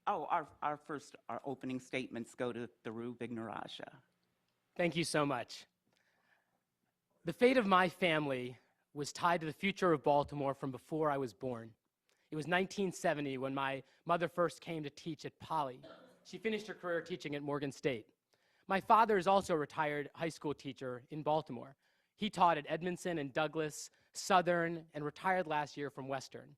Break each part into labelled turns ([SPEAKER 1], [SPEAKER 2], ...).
[SPEAKER 1] Oh, our opening statements go to Thiru Vignarajah.
[SPEAKER 2] Thank you so much. The fate of my family was tied to the future of Baltimore from before I was born. It was 1970 when my mother first came to teach at Poly. She finished her career teaching at Morgan State. My father is also a retired high school teacher in Baltimore. He taught at Edmondson and Douglas, Southern, and retired last year from Western.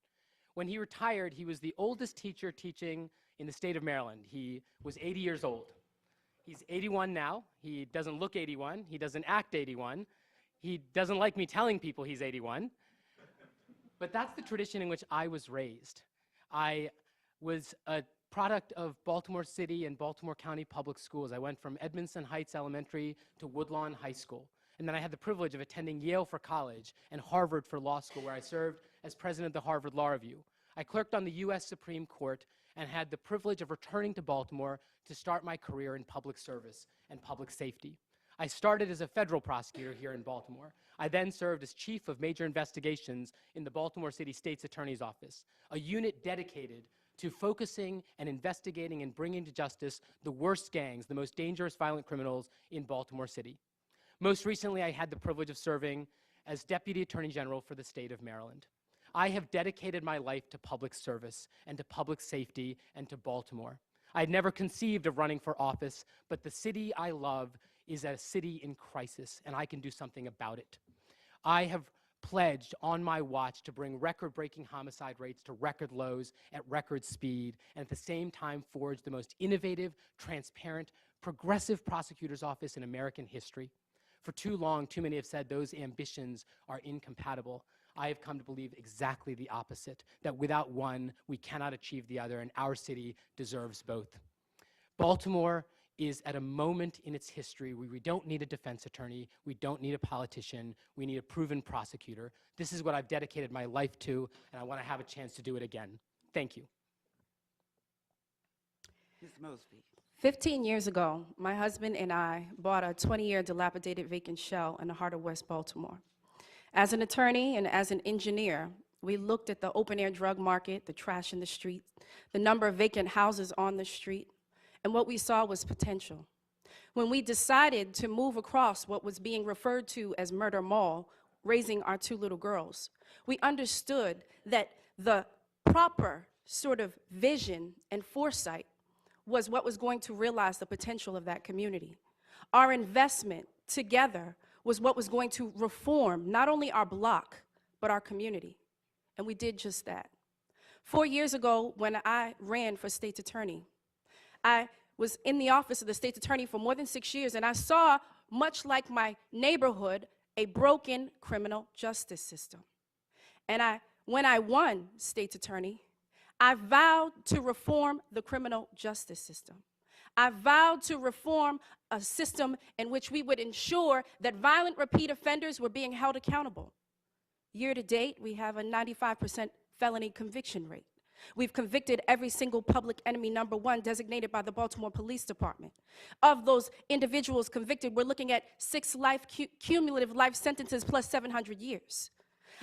[SPEAKER 2] When he retired, he was the oldest teacher teaching in the state of Maryland. He was 80 years old. He's 81 now. He doesn't look 81. He doesn't act 81. He doesn't like me telling people he's 81. But that's the tradition in which I was raised. I was a product of Baltimore City and Baltimore County Public Schools. I went from Edmondson Heights Elementary to Woodlawn High School. And then I had the privilege of attending Yale for college and Harvard for law school, where I served as president of the Harvard Law Review. I clerked on the U.S. Supreme Court and had the privilege of returning to Baltimore to start my career in public service and public safety. I started as a federal prosecutor here in Baltimore. I then served as chief of major investigations in the Baltimore City State's Attorney's Office, a unit dedicated to focusing and investigating and bringing to justice the worst gangs, the most dangerous violent criminals in Baltimore City. Most recently, I had the privilege of serving as Deputy Attorney General for the state of Maryland. I have dedicated my life to public service and to public safety and to Baltimore. I had never conceived of running for office, but the city I love is a city in crisis, and I can do something about it. I have pledged on my watch to bring record-breaking homicide rates to record lows at record speed, and at the same time forge the most innovative, transparent, progressive prosecutor's office in American history. For too long, too many have said those ambitions are incompatible. I have come to believe exactly the opposite, that without one, we cannot achieve the other, and our city deserves both. Baltimore is at a moment in its history where we don't need a defense attorney, we don't need a politician, we need a proven prosecutor. This is what I've dedicated my life to, and I want to have a chance to do it again. Thank you.
[SPEAKER 1] Ms. Mosby.
[SPEAKER 3] 15 years ago, my husband and I bought a 20-year dilapidated vacant shell in the heart of West Baltimore. As an attorney and as an engineer, we looked at the open-air drug market, the trash in the street, the number of vacant houses on the street, and what we saw was potential. When we decided to move across what was being referred to as Murder Mall, raising our two little girls, we understood that the proper sort of vision and foresight was what was going to realize the potential of that community. Our investment together was what was going to reform not only our block, but our community. And we did just that. 4 years ago, when I ran for state's attorney, I was in the office of the state's attorney for more than 6 years, and I saw, much like my neighborhood, a broken criminal justice system. And when I won state's attorney, I vowed to reform the criminal justice system. I vowed to reform a system in which we would ensure that violent repeat offenders were being held accountable. Year to date, we have a 95% felony conviction rate. We've convicted every single public enemy #1 designated by the Baltimore Police Department. Of those individuals convicted, we're looking at 6 cumulative life sentences plus 700 years.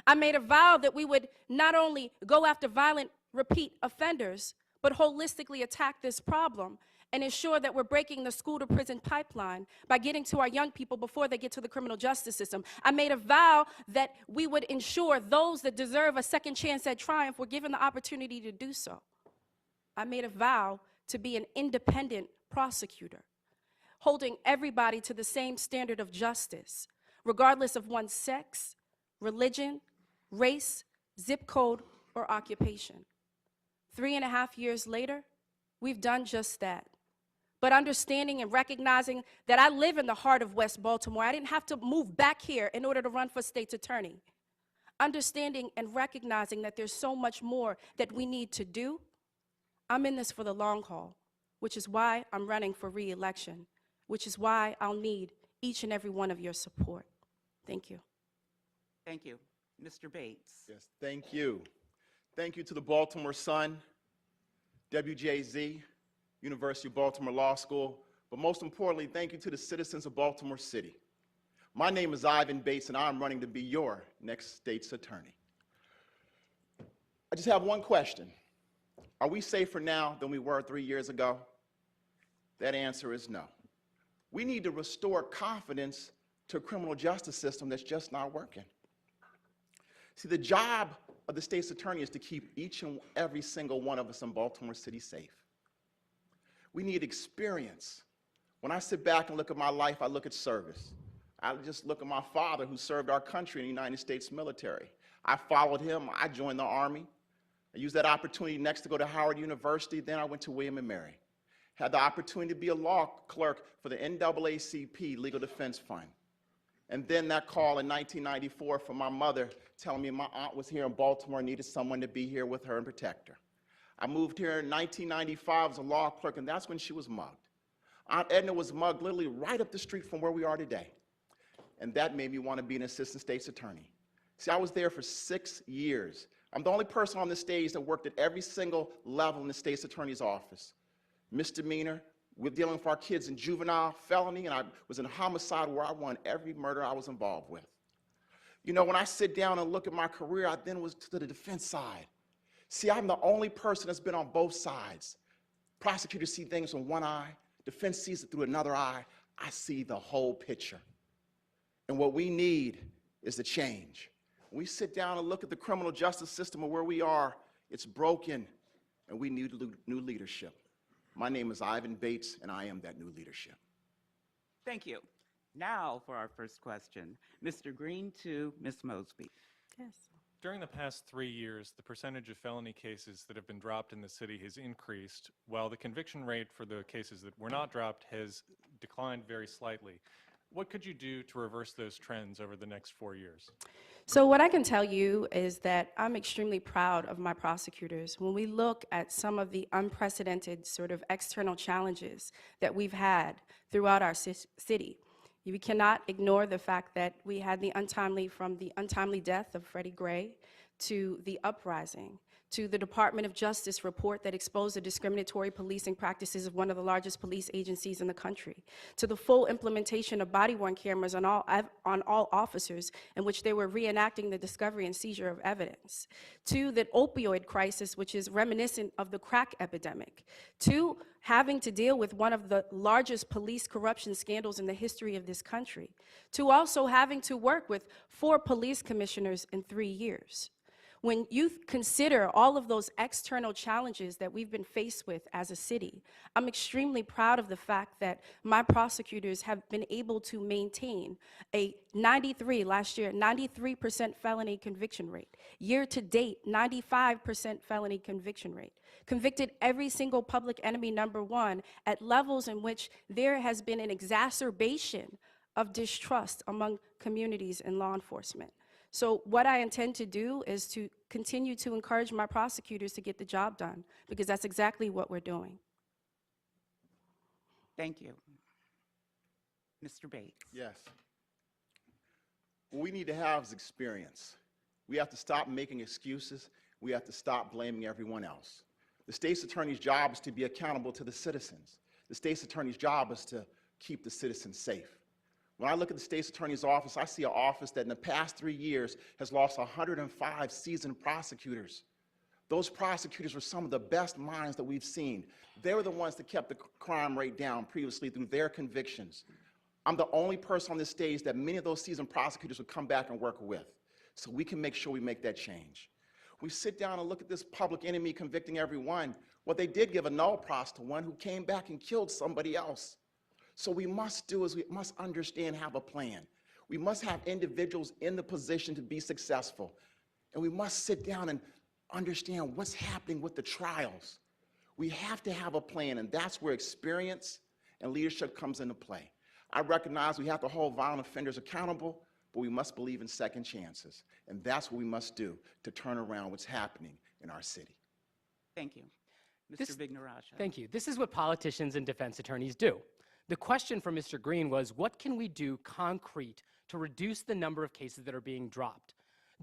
[SPEAKER 3] I made a vow that we would not only go after violent repeat offenders, but holistically attack this problem and ensure that we're breaking the school-to-prison pipeline by getting to our young people before they get to the criminal justice system. I made a vow that we would ensure those that deserve a second chance at triumph were given the opportunity to do so. I made a vow to be an independent prosecutor, holding everybody to the same standard of justice, regardless of one's sex, religion, race, zip code, or occupation. 3.5 years later, we've done just that. But understanding and recognizing that I live in the heart of West Baltimore, I didn't have to move back here in order to run for state's attorney. Understanding and recognizing that there's so much more that we need to do, I'm in this for the long haul, which is why I'm running for re-election, which is why I'll need each and every one of your support. Thank you.
[SPEAKER 1] Thank you. Mr. Bates.
[SPEAKER 4] Yes, thank you. Thank you to the Baltimore Sun, WJZ, University of Baltimore Law School, but most importantly, thank you to the citizens of Baltimore City. My name is Ivan Bates, and I'm running to be your next state's attorney. I just have one question. Are we safer now than we were 3 years ago? That answer is no. We need to restore confidence to a criminal justice system that's just not working. See, the job of the state's attorney is to keep each and every single one of us in Baltimore City safe. We need experience. When I sit back and look at my life, I look at service. I just look at my father who served our country in the United States military. I followed him. I joined the Army. I used that opportunity next to go to Howard University. Then I went to William & Mary. Had the opportunity to be a law clerk for the NAACP Legal Defense Fund. And then that call in 1994 from my mother telling me my aunt was here in Baltimore and needed someone to be here with her and protect her. I moved here in 1995 as a law clerk, and that's when she was mugged. Aunt Edna was mugged literally right up the street from where we are today. And that made me want to be an assistant state's attorney. See, I was there for 6 years. I'm the only person on the stage that worked at every single level in the state's attorney's office. Misdemeanor, we're dealing with our kids in juvenile, felony, and I was in homicide where I won every murder I was involved with. You know, when I sit down and look at my career, I then was to the defense side. See, I'm the only person that's been on both sides. Prosecutors see things from one eye, defense sees it through another eye. I see the whole picture. And what we need is the change. When we sit down and look at the criminal justice system of where we are, it's broken, and we need new leadership. My name is Ivan Bates, and I am that new leadership.
[SPEAKER 1] Thank you. Now for our first question, Mr. Green to Ms. Mosby.
[SPEAKER 3] Yes.
[SPEAKER 5] During the past 3 years, the percentage of felony cases that have been dropped in the city has increased, while the conviction rate for the cases that were not dropped has declined very slightly. What could you do to reverse those trends over the next 4 years?
[SPEAKER 3] So what I can tell you is that I'm extremely proud of my prosecutors. When we look at some of the unprecedented sort of external challenges that we've had throughout our city, you cannot ignore the fact that we had from the untimely death of Freddie Gray to the uprising, to the Department of Justice report that exposed the discriminatory policing practices of one of the largest police agencies in the country, to the full implementation of body-worn cameras on all officers in which they were reenacting the discovery and seizure of evidence, to the opioid crisis, which is reminiscent of the crack epidemic, to having to deal with one of the largest police corruption scandals in the history of this country, to also having to work with 4 police commissioners in 3 years. When you consider all of those external challenges that we've been faced with as a city, I'm extremely proud of the fact that my prosecutors have been able to maintain a 93% felony conviction rate. Year to date, 95% felony conviction rate. Convicted every single public enemy #1 at levels in which there has been an exacerbation of distrust among communities and law enforcement. So what I intend to do is to continue to encourage my prosecutors to get the job done, because that's exactly what we're doing.
[SPEAKER 1] Thank you. Mr. Bates.
[SPEAKER 4] Yes. What we need to have is experience. We have to stop making excuses. We have to stop blaming everyone else. The state's attorney's job is to be accountable to the citizens. The state's attorney's job is to keep the citizens safe. When I look at the state's attorney's office, I see an office that in the past 3 years has lost 105 seasoned prosecutors. Those prosecutors were some of the best minds that we've seen. They were the ones that kept the crime rate down previously through their convictions. I'm the only person on this stage that many of those seasoned prosecutors would come back and work with. So we can make sure we make that change. We sit down and look at this public enemy convicting everyone. What they did give a null pros to one who came back and killed somebody else. So we must do is we must understand, have a plan. We must have individuals in the position to be successful. And we must sit down and understand what's happening with the trials. We have to have a plan, and that's where experience and leadership comes into play. I recognize we have to hold violent offenders accountable, but we must believe in second chances. And that's what we must do to turn around what's happening in our city.
[SPEAKER 1] Thank you. Mr. Vignarajah.
[SPEAKER 2] Thank you. This is what politicians and defense attorneys do. The question from Mr. Green was, what can we do concrete to reduce the number of cases that are being dropped?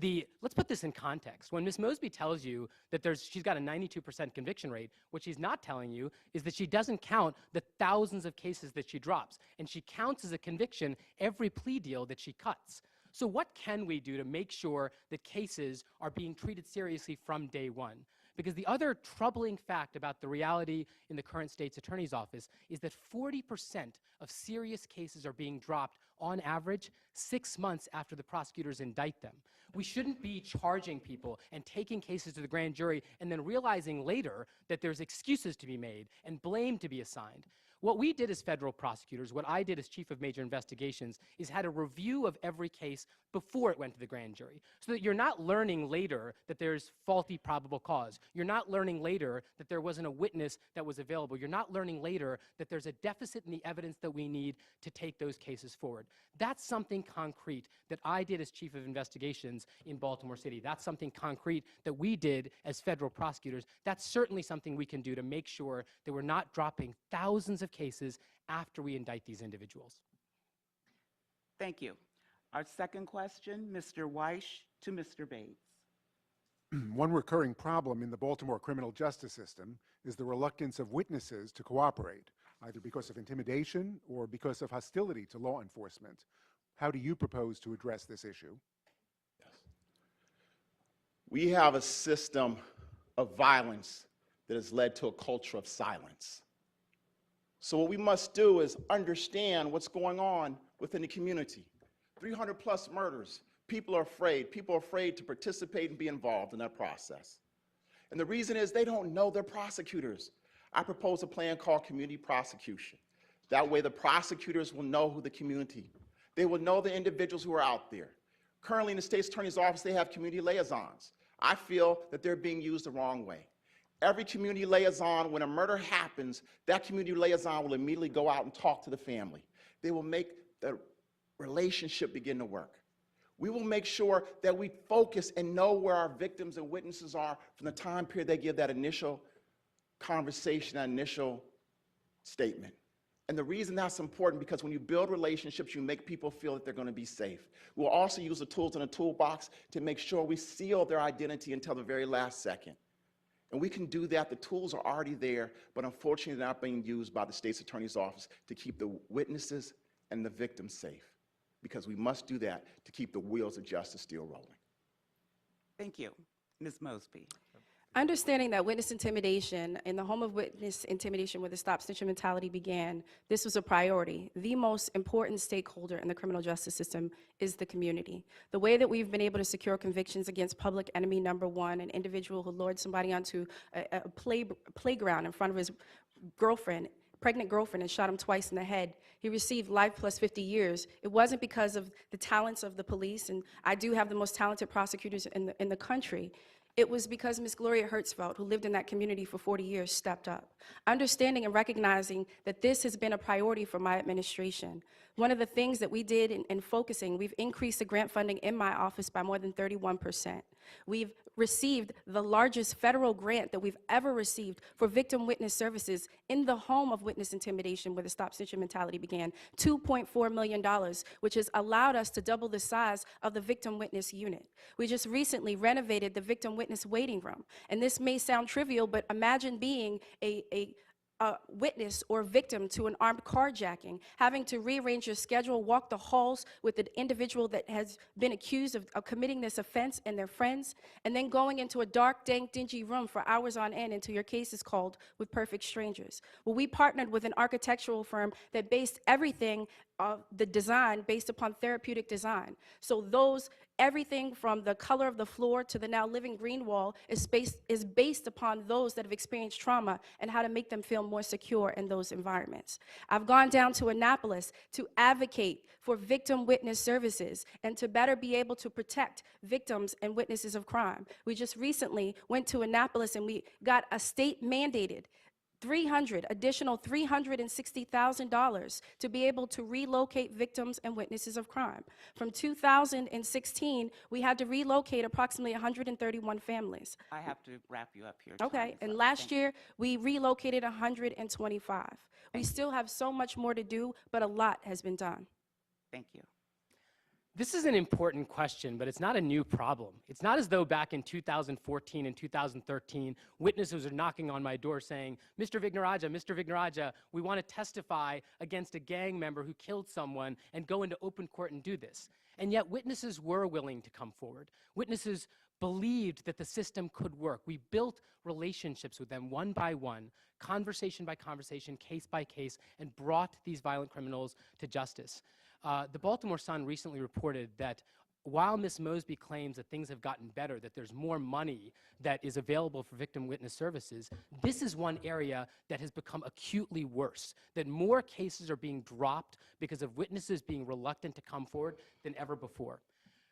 [SPEAKER 2] Let's put this in context. When Ms. Mosby tells you that she's got a 92% conviction rate, what she's not telling you is that she doesn't count the thousands of cases that she drops, and she counts as a conviction every plea deal that she cuts. So what can we do to make sure that cases are being treated seriously from day one? Because the other troubling fact about the reality in the current state's attorney's office is that 40% of serious cases are being dropped on average 6 months after the prosecutors indict them. We shouldn't be charging people and taking cases to the grand jury and then realizing later that there's excuses to be made and blame to be assigned. What we did as federal prosecutors, what I did as chief of major investigations, is had a review of every case before it went to the grand jury, so that you're not learning later that there's faulty probable cause. You're not learning later that there wasn't a witness that was available. You're not learning later that there's a deficit in the evidence that we need to take those cases forward. That's something concrete that I did as chief of investigations in Baltimore City. That's something concrete that we did as federal prosecutors. That's certainly something we can do to make sure that we're not dropping thousands of cases after we indict these individuals.
[SPEAKER 1] Thank you. Our second question, Mr. Weish to Mr. Bates.
[SPEAKER 6] One recurring problem in the Baltimore criminal justice system is the reluctance of witnesses to cooperate, either because of intimidation or because of hostility to law enforcement. How do you propose to address this issue?
[SPEAKER 4] We have a system of violence that has led to a culture of silence. So what we must do is understand what's going on within the community. 300 plus murders. People are afraid. People are afraid to participate and be involved in that process. And the reason is they don't know their prosecutors. I propose a plan called community prosecution. That way the prosecutors will know who the community. They will know the individuals who are out there. Currently in the state's attorney's office, they have community liaisons. I feel that they're being used the wrong way. Every community liaison, when a murder happens, that community liaison will immediately go out and talk to the family. They will make the relationship begin to work. We will make sure that we focus and know where our victims and witnesses are from the time period they give that initial conversation, that initial statement. And the reason that's important, because when you build relationships, you make people feel that they're going to be safe. We'll also use the tools in the toolbox to make sure we seal their identity until the very last second. And we can do that. The tools are already there, but unfortunately they're not being used by the state's attorney's office to keep the witnesses and the victims safe, because we must do that to keep the wheels of justice still rolling.
[SPEAKER 1] Thank you. Ms. Mosby.
[SPEAKER 3] Understanding that witness intimidation, in the home of witness intimidation where the stop snitching mentality began, this was a priority. The most important stakeholder in the criminal justice system is the community. The way that we've been able to secure convictions against public enemy number one, an individual who lured somebody onto a playground in front of his girlfriend, pregnant girlfriend, and shot him twice in the head. He received life plus 50 years. It wasn't because of the talents of the police, and I do have the most talented prosecutors in the country. It was because Ms. Gloria Hertzfeld, who lived in that community for 40 years, stepped up. Understanding and recognizing that this has been a priority for my administration. One of the things that we did in focusing, we've increased the grant funding in my office by more than 31%. We've received the largest federal grant that we've ever received for victim witness services in the home of witness intimidation where the stop snitching mentality began, $2.4 million, which has allowed us to double the size of the victim witness unit. We just recently renovated the victim witness waiting room. And this may sound trivial, but imagine being a witness or victim to an armed carjacking, having to rearrange your schedule, walk the halls with the individual that has been accused of committing this offense and their friends, and then going into a dark, dank, dingy room for hours on end until your case is called with perfect strangers. Well, we partnered with an architectural firm that based everything the design based upon therapeutic design. So everything from the color of the floor to the now living green wall is based upon those that have experienced trauma and how to make them feel more secure in those environments. I've gone down to Annapolis to advocate for victim witness services and to better be able to protect victims and witnesses of crime. We just recently went to Annapolis and we got a state mandated additional $360,000 to be able to relocate victims and witnesses of crime. From 2016, we had to relocate approximately 131 families.
[SPEAKER 1] I have to wrap you up here.
[SPEAKER 3] Okay,
[SPEAKER 1] Time's
[SPEAKER 3] and
[SPEAKER 1] up.
[SPEAKER 3] last
[SPEAKER 1] Thank
[SPEAKER 3] year, we relocated 125. We still have so much more to do, but a lot has been done.
[SPEAKER 1] Thank you.
[SPEAKER 2] This is an important question, but it's not a new problem. It's not as though back in 2014 and 2013, witnesses are knocking on my door saying, Mr. Vignarajah, we want to testify against a gang member who killed someone and go into open court and do this. And yet witnesses were willing to come forward. Witnesses believed that the system could work. We built relationships with them one by one, conversation by conversation, case by case, and brought these violent criminals to justice. The Baltimore Sun recently reported that while Ms. Mosby claims that things have gotten better, that there's more money that is available for victim witness services, this is one area that has become acutely worse, that more cases are being dropped because of witnesses being reluctant to come forward than ever before.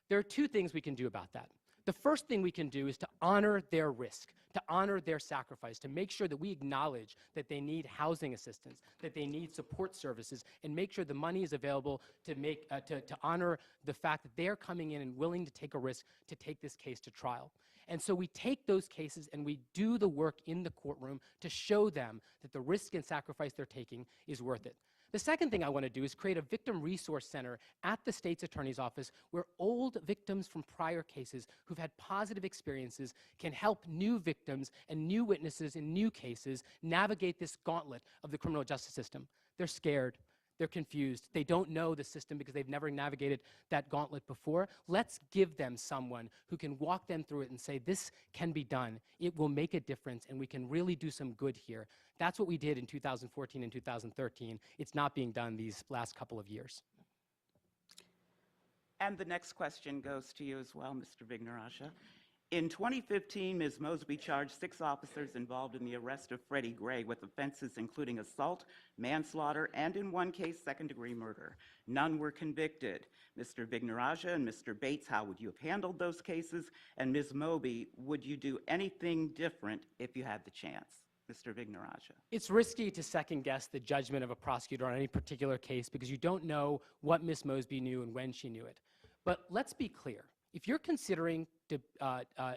[SPEAKER 2] There are two things we can do about that. The first thing we can do is to honor their risk, to honor their sacrifice, to make sure that we acknowledge that they need housing assistance, that they need support services, and make sure the money is available to honor the fact that they're coming in and willing to take a risk to take this case to trial. And so we take those cases and we do the work in the courtroom to show them that the risk and sacrifice they're taking is worth it. The second thing I want to do is create a victim resource center at the state's attorney's office where old victims from prior cases who've had positive experiences can help new victims and new witnesses in new cases navigate this gauntlet of the criminal justice system. They're scared. They're confused. They don't know the system because they've never navigated that gauntlet before. Let's give them someone who can walk them through it and say, this can be done. It will make a difference, and we can really do some good here. That's what we did in 2014 and 2013. It's not being done these last couple of years.
[SPEAKER 1] And the next question goes to you as well, Mr. Vignarajah. In 2015, Ms. Mosby charged 6 officers involved in the arrest of Freddie Gray with offenses including assault, manslaughter, and in one case, second-degree murder. None were convicted. Mr. Vignarajah and Mr. Bates, how would you have handled those cases? And Ms. Mosby, would you do anything different if you had the chance? Mr. Vignarajah.
[SPEAKER 2] It's risky to second-guess the judgment of a prosecutor on any particular case because you don't know what Ms. Mosby knew and when she knew it. But let's be clear. If you're considering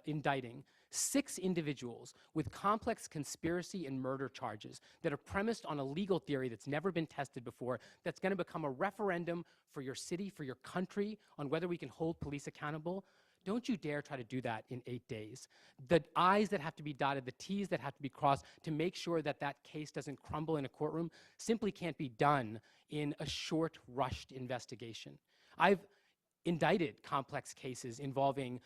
[SPEAKER 2] indicting 6 individuals with complex conspiracy and murder charges that are premised on a legal theory that's never been tested before, that's going to become a referendum for your city, for your country, on whether we can hold police accountable, don't you dare try to do that in 8 days. The I's that have to be dotted, the T's that have to be crossed to make sure that that case doesn't crumble in a courtroom simply can't be done in a short, rushed investigation. I've indicted complex cases involving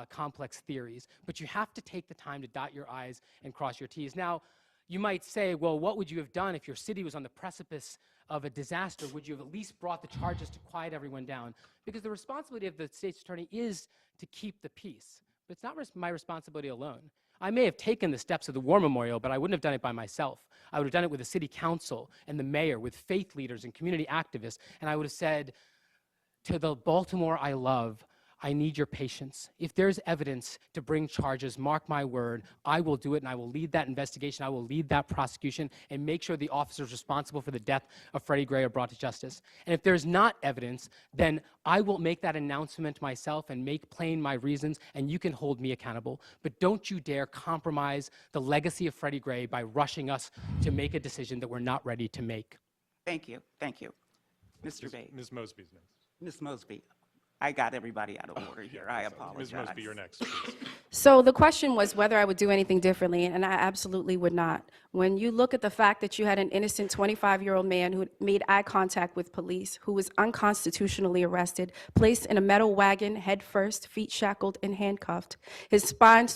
[SPEAKER 2] complex theories, but you have to take the time to dot your I's and cross your T's. Now, you might say, well, what would you have done if your city was on the precipice of a disaster? Would you have at least brought the charges to quiet everyone down? Because the responsibility of the state's attorney is to keep the peace, but it's not my responsibility alone. I may have taken the steps of the War Memorial, but I wouldn't have done it by myself. I would have done it with the city council and the mayor, with faith leaders and community activists, and I would have said, to the Baltimore I love, I need your patience. If there's evidence to bring charges, mark my word, I will do it, and I will lead that investigation, I will lead that prosecution, and make sure the officers responsible for the death of Freddie Gray are brought to justice. And if there's not evidence, then I will make that announcement myself and make plain my reasons, and you can hold me accountable. But don't you dare compromise the legacy of Freddie Gray by rushing us to make a decision that we're not ready to make.
[SPEAKER 1] Thank you. Thank you. Mr. Bates.
[SPEAKER 5] Ms. Mosby's next.
[SPEAKER 1] Ms. Mosby, I got everybody out of order here. I apologize.
[SPEAKER 5] Ms. Mosby, you're next, please.
[SPEAKER 3] So the question was whether I would do anything differently, and I absolutely would not. When you look at the fact that you had an innocent 25-year-old man who made eye contact with police, who was unconstitutionally arrested, placed in a metal wagon, head first, feet shackled and handcuffed, his spine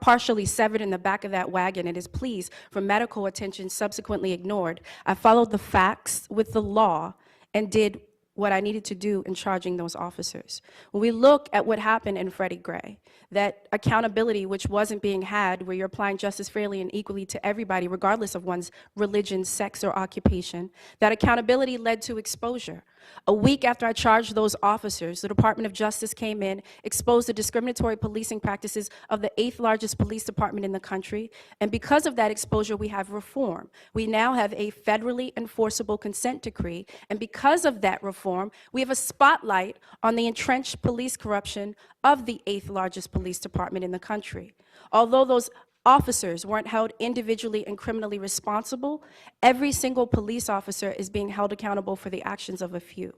[SPEAKER 3] partially severed in the back of that wagon, and his pleas for medical attention subsequently ignored, I followed the facts with the law and did what I needed to do in charging those officers. When we look at what happened in Freddie Gray, that accountability which wasn't being had, where you're applying justice fairly and equally to everybody, regardless of one's religion, sex, or occupation, that accountability led to exposure. A week after I charged those officers, the Department of Justice came in, exposed the discriminatory policing practices of the 8th largest police department in the country, and because of that exposure, we have reform. We now have a federally enforceable consent decree, and because of that reform, we have a spotlight on the entrenched police corruption of the 8th largest police department in the country. Although those officers weren't held individually and criminally responsible, every single police officer is being held accountable for the actions of a few.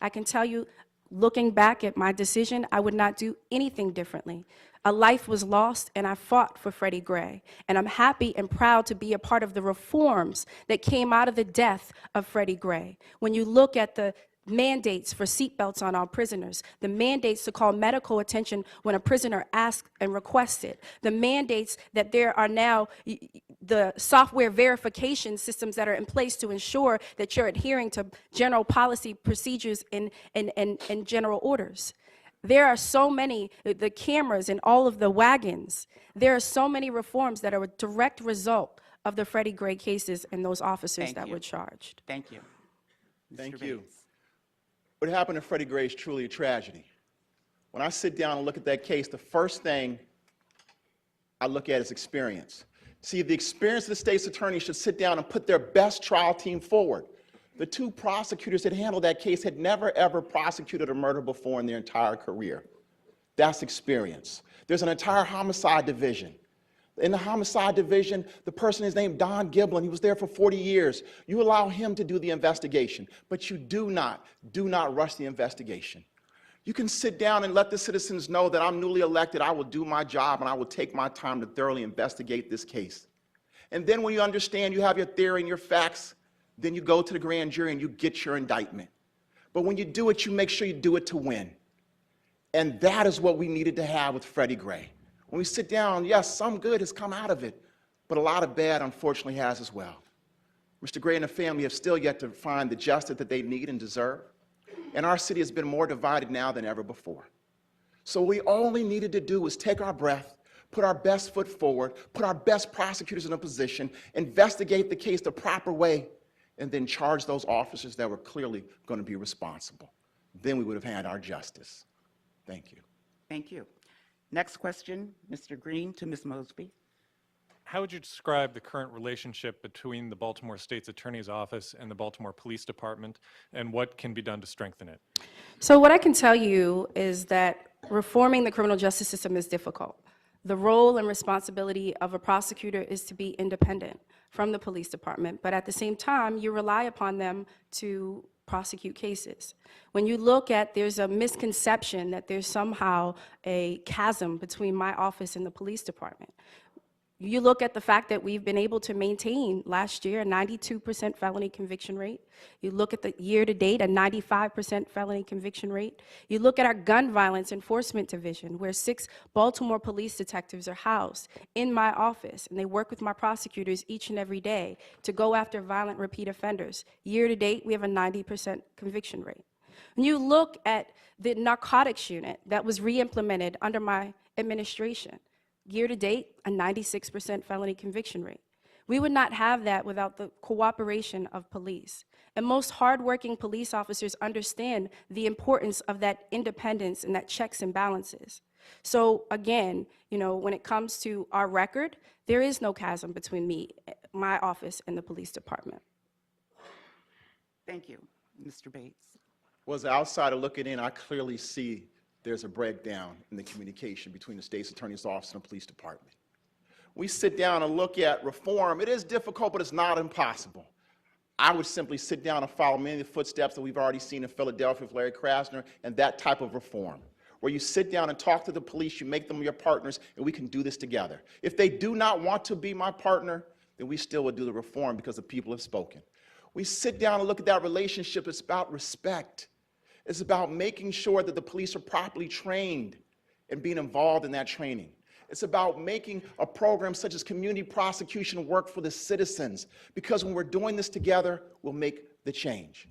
[SPEAKER 3] I can tell you, looking back at my decision, I would not do anything differently. A life was lost, and I fought for Freddie Gray. And I'm happy and proud to be a part of the reforms that came out of the death of Freddie Gray. When you look at the mandates for seatbelts on our prisoners, the mandates to call medical attention when a prisoner asks and requests it, the mandates that there are now the software verification systems that are in place to ensure that you're adhering to general policy procedures and general orders. There are so many, the cameras in all of the wagons, there are so many reforms that are a direct result of the Freddie Gray cases and those officers
[SPEAKER 1] Thank
[SPEAKER 3] that
[SPEAKER 1] you.
[SPEAKER 3] were charged.
[SPEAKER 1] Thank you.
[SPEAKER 4] Thank
[SPEAKER 1] Mr.
[SPEAKER 4] you.
[SPEAKER 1] Bates.
[SPEAKER 4] What happened to Freddie Gray is truly a tragedy. When I sit down and look at that case, the first thing I look at is experience. See, the experience of the state's attorney should sit down and put their best trial team forward. The two prosecutors that handled that case had never, ever prosecuted a murder before in their entire career. That's experience. There's an entire homicide division. In the homicide division, the person is named Don Giblin. He was there for 40 years. You allow him to do the investigation, but you do not rush the investigation. You can sit down and let the citizens know that I'm newly elected, I will do my job, and I will take my time to thoroughly investigate this case. And then when you understand, you have your theory and your facts, then you go to the grand jury and you get your indictment. But when you do it, you make sure you do it to win. And that is what we needed to have with Freddie Gray. When we sit down, yes, some good has come out of it, but a lot of bad, unfortunately, has as well. Mr. Gray and the family have still yet to find the justice that they need and deserve, and our city has been more divided now than ever before. So we only needed to do was take our breath, put our best foot forward, put our best prosecutors in a position, investigate the case the proper way, and then charge those officers that were clearly going to be responsible. Then we would have had our justice. Thank you.
[SPEAKER 1] Thank you. Next question, Mr. Green to Ms. Mosby.
[SPEAKER 5] How would you describe the current relationship between the Baltimore State's Attorney's Office and the Baltimore Police Department, and what can be done to strengthen it?
[SPEAKER 3] So what I can tell you is that reforming the criminal justice system is difficult. The role and responsibility of a prosecutor is to be independent from the police department, but at the same time, you rely upon them to prosecute cases. When you look at, there's a misconception that there's somehow a chasm between my office and the police department. You look at the fact that we've been able to maintain last year a 92% felony conviction rate. You look at the year to date, a 95% felony conviction rate. You look at our gun violence enforcement division, where 6 Baltimore police detectives are housed in my office, and they work with my prosecutors each and every day to go after violent repeat offenders. Year to date, we have a 90% conviction rate. When you look at the narcotics unit that was re-implemented under my administration, year to date, a 96% felony conviction rate. We would not have that without the cooperation of police. And most hardworking police officers understand the importance of that independence and that checks and balances. So again, when it comes to our record, there is no chasm between me, my office, and the police department.
[SPEAKER 1] Thank you. Mr. Bates.
[SPEAKER 4] Well, as an outsider looking in, I clearly see there's a breakdown in the communication between the state's attorney's office and the police department. We sit down and look at reform. It is difficult, but it's not impossible. I would simply sit down and follow many of the footsteps that we've already seen in Philadelphia with Larry Krasner and that type of reform, where you sit down and talk to the police, you make them your partners, and we can do this together. If they do not want to be my partner, then we still will do the reform because the people have spoken. We sit down and look at that relationship. It's about respect. It's about making sure that the police are properly trained and being involved in that training. It's about making a program such as community prosecution work for the citizens, because when we're doing this together, we'll make the change.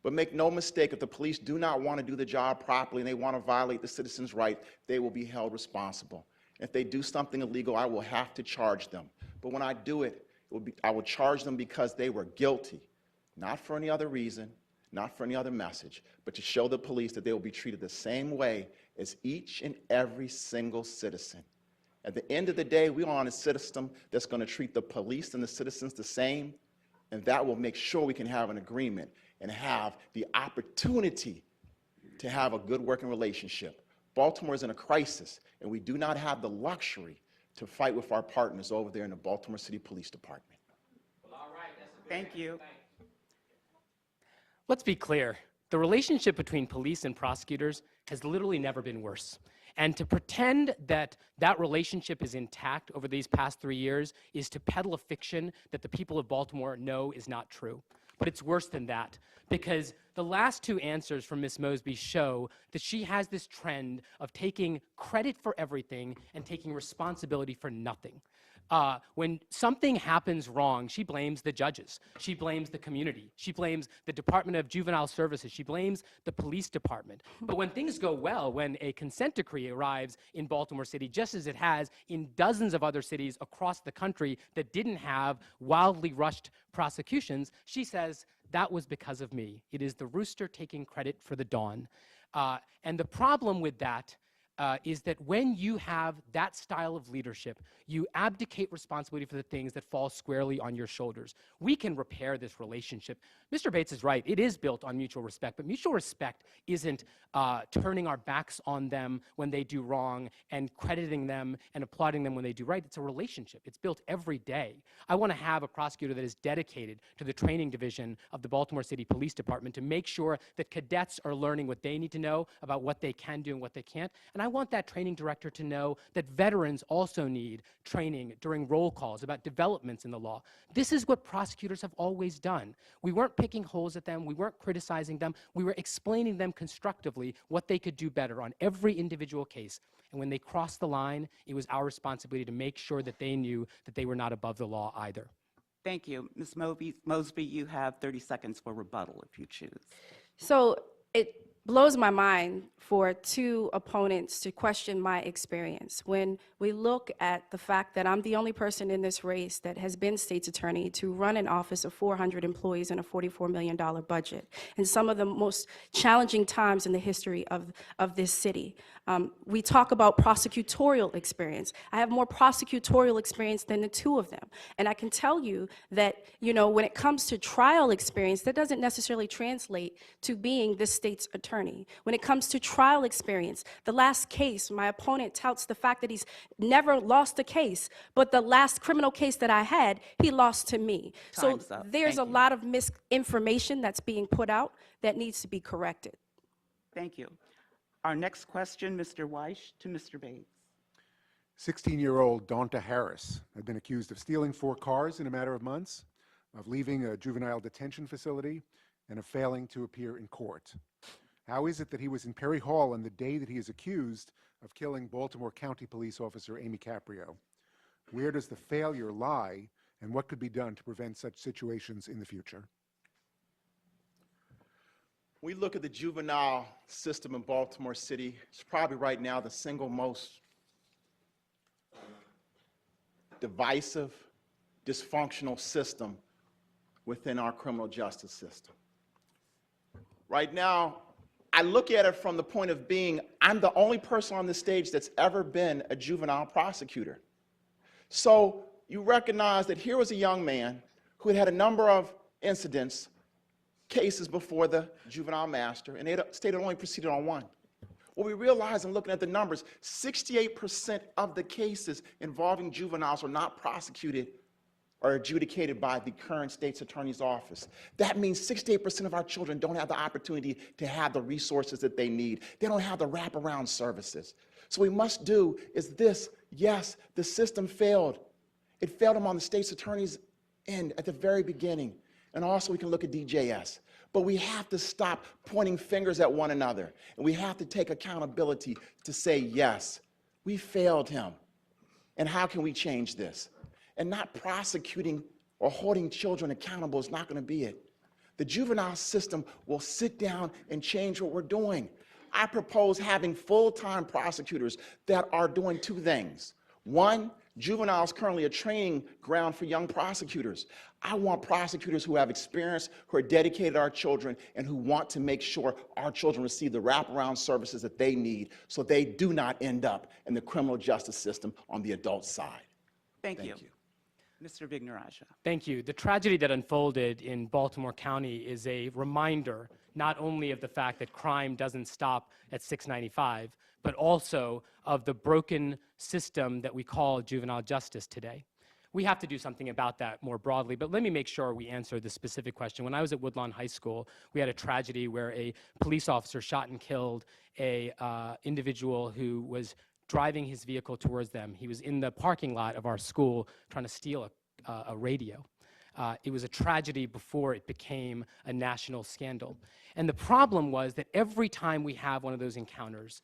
[SPEAKER 4] But make no mistake, if the police do not want to do the job properly and they want to violate the citizens' right, they will be held responsible. If they do something illegal, I will have to charge them. But when I do it, I will charge them because they were guilty, not for any other reason, not for any other message, but to show the police that they will be treated the same way as each and every single citizen. At the end of the day, we are on a system that's going to treat the police and the citizens the same, and that will make sure we can have an agreement and have the opportunity to have a good working relationship. Baltimore is in a crisis, and we do not have the luxury to fight with our partners over there in the Baltimore City Police Department.
[SPEAKER 1] Thank you.
[SPEAKER 2] Let's be clear. The relationship between police and prosecutors has literally never been worse. And to pretend that that relationship is intact over these past 3 years is to peddle a fiction that the people of Baltimore know is not true. But it's worse than that, because the last two answers from Ms. Mosby show that she has this trend of taking credit for everything and taking responsibility for nothing. When something happens wrong, she blames the judges. She blames the community. She blames the Department of Juvenile Services. She blames the police department. But when things go well, when a consent decree arrives in Baltimore City, just as it has in dozens of other cities across the country that didn't have wildly rushed prosecutions, she says, that was because of me. It is the rooster taking credit for the dawn. And the problem with that is that when you have that style of leadership, you abdicate responsibility for the things that fall squarely on your shoulders. We can repair this relationship. Mr. Bates is right. It is built on mutual respect, but mutual respect isn't turning our backs on them when they do wrong and crediting them and applauding them when they do right. It's a relationship. It's built every day. I want to have a prosecutor that is dedicated to the training division of the Baltimore City Police Department to make sure that cadets are learning what they need to know about what they can do and what they can't. And I want that training director to know that veterans also need training during roll calls about developments in the law. This is what prosecutors have always done. We weren't picking holes at them. We weren't criticizing them. We were explaining them constructively what they could do better on every individual case. And when they crossed the line, it was our responsibility to make sure that they knew that they were not above the law either.
[SPEAKER 1] Thank you. Ms. Mosby, you have 30 seconds for rebuttal if you choose.
[SPEAKER 3] So it blows my mind for two opponents to question my experience. When we look at the fact that I'm the only person in this race that has been state's attorney to run an office of 400 employees and a $44 million budget, and some of the most challenging times in the history of this city. We talk about prosecutorial experience. I have more prosecutorial experience than the two of them. And I can tell you that, when it comes to trial experience, that doesn't necessarily translate to being the state's attorney. When it comes to trial experience, the last case, my opponent touts the fact that he's never lost a case, but the last criminal case that I had, he lost to me.
[SPEAKER 1] Time's
[SPEAKER 3] So
[SPEAKER 1] up.
[SPEAKER 3] there's
[SPEAKER 1] Thank
[SPEAKER 3] a
[SPEAKER 1] you.
[SPEAKER 3] lot of misinformation that's being put out that needs to be corrected.
[SPEAKER 1] Thank you. Our next question, Mr. Weish to Mr. Bates.
[SPEAKER 6] 16-year-old Donta Harris had been accused of stealing 4 cars in a matter of months, of leaving a juvenile detention facility, and of failing to appear in court. How is it that he was in Perry Hall on the day that he is accused of killing Baltimore County Police Officer Amy Caprio? Where does the failure lie, and what could be done to prevent such situations in the future?
[SPEAKER 4] We look at the juvenile system in Baltimore City. It's probably right now the single most divisive, dysfunctional system within our criminal justice system. Right now, I look at it from the point of being, I'm the only person on this stage that's ever been a juvenile prosecutor. So you recognize that here was a young man who had had a number of incidents, cases before the juvenile master, and the state had only proceeded on one. What we realize in looking at the numbers, 68% of the cases involving juveniles are not prosecuted or adjudicated by the current state's attorney's office. That means 68% of our children don't have the opportunity to have the resources that they need. They don't have the wraparound services. So what we must do is this: yes, the system failed. It failed them on the state's attorney's end at the very beginning. And also we can look at DJS. But we have to stop pointing fingers at one another. And we have to take accountability to say, yes, we failed him. And how can we change this? And not prosecuting or holding children accountable is not going to be it. The juvenile system will sit down and change what we're doing. I propose having full-time prosecutors that are doing 2 things. One, juvenile is currently a training ground for young prosecutors. I want prosecutors who have experience, who are dedicated to our children, and who want to make sure our children receive the wraparound services that they need so they do not end up in the criminal justice system on the adult side.
[SPEAKER 1] Thank you. Mr. Vignarajah.
[SPEAKER 2] Thank you. The tragedy that unfolded in Baltimore County is a reminder not only of the fact that crime doesn't stop at 695, but also of the broken system that we call juvenile justice today. We have to do something about that more broadly, but let me make sure we answer the specific question. When I was at Woodlawn High School, we had a tragedy where a police officer shot and killed a individual who was driving his vehicle towards them. He was in the parking lot of our school trying to steal a radio. It was a tragedy before it became a national scandal. And the problem was that every time we have one of those encounters,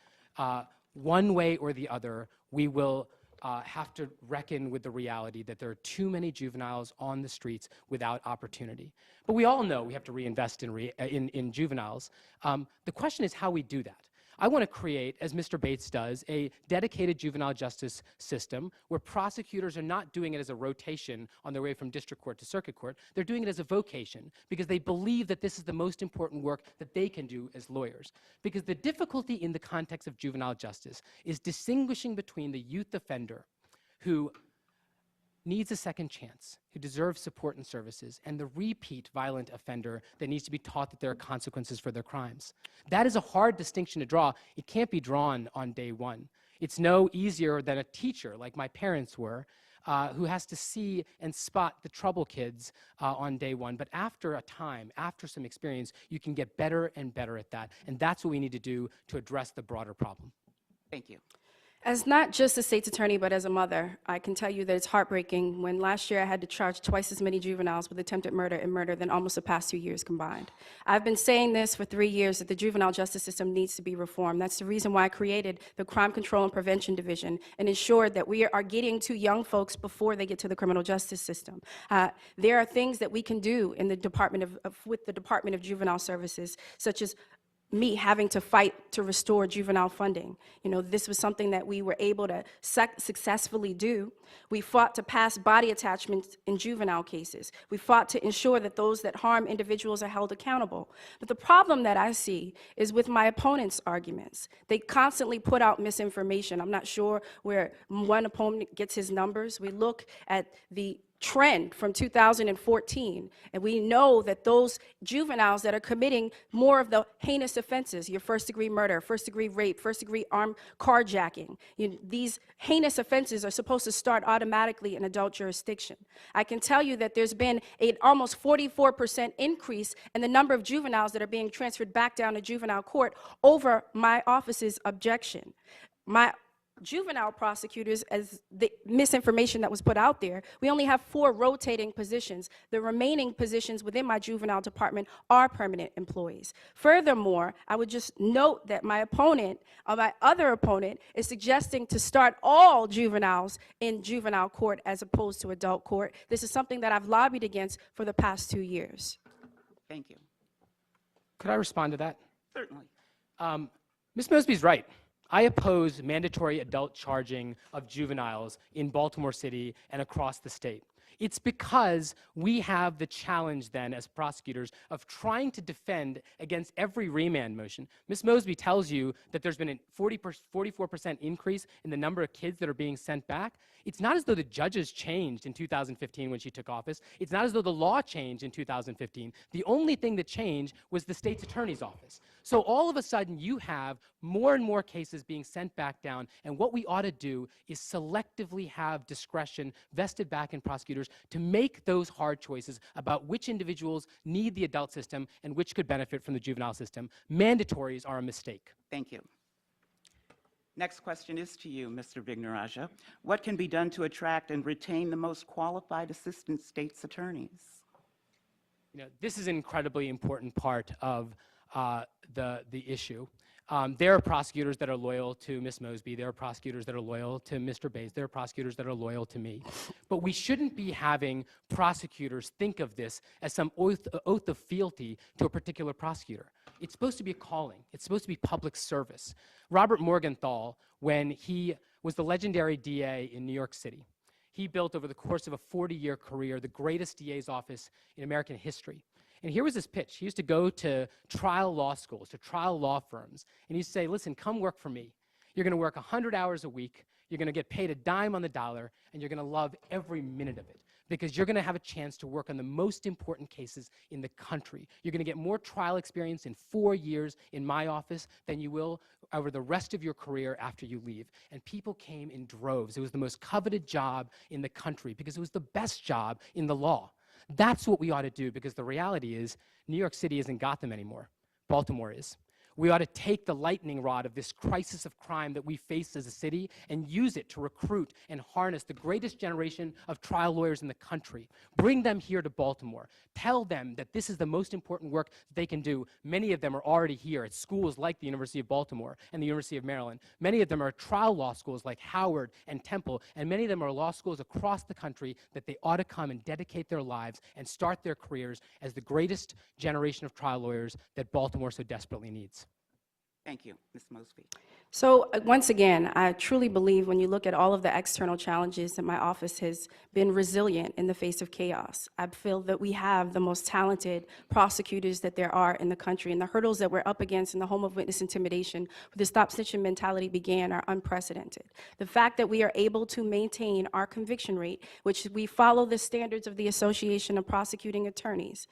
[SPEAKER 2] one way or the other, we will have to reckon with the reality that there are too many juveniles on the streets without opportunity. But we all know we have to reinvest in juveniles. The question is how we do that. I want to create, as Mr. Bates does, a dedicated juvenile justice system where prosecutors are not doing it as a rotation on their way from district court to circuit court. They're doing it as a vocation because they believe that this is the most important work that they can do as lawyers. Because the difficulty in the context of juvenile justice is distinguishing between the youth offender who needs a second chance, who deserves support and services, and the repeat violent offender that needs to be taught that there are consequences for their crimes. That is a hard distinction to draw. It can't be drawn on day one. It's no easier than a teacher, like my parents were, who has to see and spot the trouble kids on day one. But after a time, after some experience, you can get better and better at that. And that's what we need to do to address the broader problem.
[SPEAKER 1] Thank you.
[SPEAKER 3] As not just a state's attorney, but as a mother, I can tell you that it's heartbreaking when last year I had to charge twice as many juveniles with attempted murder and murder than almost the past 2 years combined. I've been saying this for 3 years, that the juvenile justice system needs to be reformed. That's the reason why I created the Crime Control and Prevention Division and ensured that we are getting to young folks before they get to the criminal justice system. There are things that we can do in the with the Department of Juvenile Services, such as me having to fight to restore juvenile funding. You know, this was something that we were able to successfully do. We fought to pass body attachments in juvenile cases. We fought to ensure that those that harm individuals are held accountable. But the problem that I see is with my opponent's arguments. They constantly put out misinformation. I'm not sure where one opponent gets his numbers. We look at the trend from 2014, and we know that those juveniles that are committing more of the heinous offenses, your first-degree murder, first-degree rape, first-degree armed carjacking, these heinous offenses are supposed to start automatically in adult jurisdiction. I can tell you that there's been an almost 44% increase in the number of juveniles that are being transferred back down to juvenile court over my office's objection. My juvenile prosecutors, as the misinformation that was put out there, we only have 4 rotating positions. The remaining positions within my juvenile department are permanent employees. Furthermore, I would just note that my opponent, or my other opponent, is suggesting to start all juveniles in juvenile court as opposed to adult court. This is something that I've lobbied against for the past 2 years.
[SPEAKER 1] Thank you.
[SPEAKER 2] Could I respond to that?
[SPEAKER 1] Certainly.
[SPEAKER 2] Ms. Mosby's right. I oppose mandatory adult charging of juveniles in Baltimore City and across the state. It's because we have the challenge then as prosecutors of trying to defend against every remand motion. Ms. Mosby tells you that there's been a 44% increase in the number of kids that are being sent back. It's not as though the judges changed in 2015 when she took office. It's not as though the law changed in 2015. The only thing that changed was the state's attorney's office. So all of a sudden you have more and more cases being sent back down, and what we ought to do is selectively have discretion vested back in prosecutors to make those hard choices about which individuals need the adult system and which could benefit from the juvenile system. Mandatories are a mistake.
[SPEAKER 1] Thank you. Next question is to you, Mr. Vignarajah. What can be done to attract and retain the most qualified assistant state's attorneys?
[SPEAKER 2] This is an incredibly important part of the issue. There are prosecutors that are loyal to Ms. Mosby. There are prosecutors that are loyal to Mr. Bates. There are prosecutors that are loyal to me. But we shouldn't be having prosecutors think of this as some oath of fealty to a particular prosecutor. It's supposed to be a calling. It's supposed to be public service. Robert Morgenthau, when he was the legendary DA in New York City, he built over the course of a 40-year career the greatest DA's office in American history. And here was his pitch. He used to go to trial law schools, to trial law firms, and he'd say, listen, come work for me. You're going to work 100 hours a week. You're going to get paid a dime on the dollar, and you're going to love every minute of it because you're going to have a chance to work on the most important cases in the country. You're going to get more trial experience in 4 years in my office than you will over the rest of your career after you leave. And people came in droves. It was the most coveted job in the country because it was the best job in the law. That's what we ought to do, because the reality is New York City isn't Gotham anymore. Baltimore is. We ought to take the lightning rod of this crisis of crime that we face as a city and use it to recruit and harness the greatest generation of trial lawyers in the country. Bring them here to Baltimore. Tell them that this is the most important work that they can do. Many of them are already here at schools like the University of Baltimore and the University of Maryland. Many of them are trial law schools like Howard and Temple, and many of them are law schools across the country that they ought to come and dedicate their lives and start their careers as the greatest generation of trial lawyers that Baltimore so desperately needs.
[SPEAKER 1] Thank you, Ms. Mosby.
[SPEAKER 3] So once again, I truly believe when you look at all of the external challenges that my office has been resilient in the face of chaos. I feel that we have the most talented prosecutors that there are in the country, and the hurdles that we're up against in the home of witness intimidation, where the stop snitching mentality began, are unprecedented. The fact that we are able to maintain our conviction rate, which we follow the standards of the Association of Prosecuting Attorneys,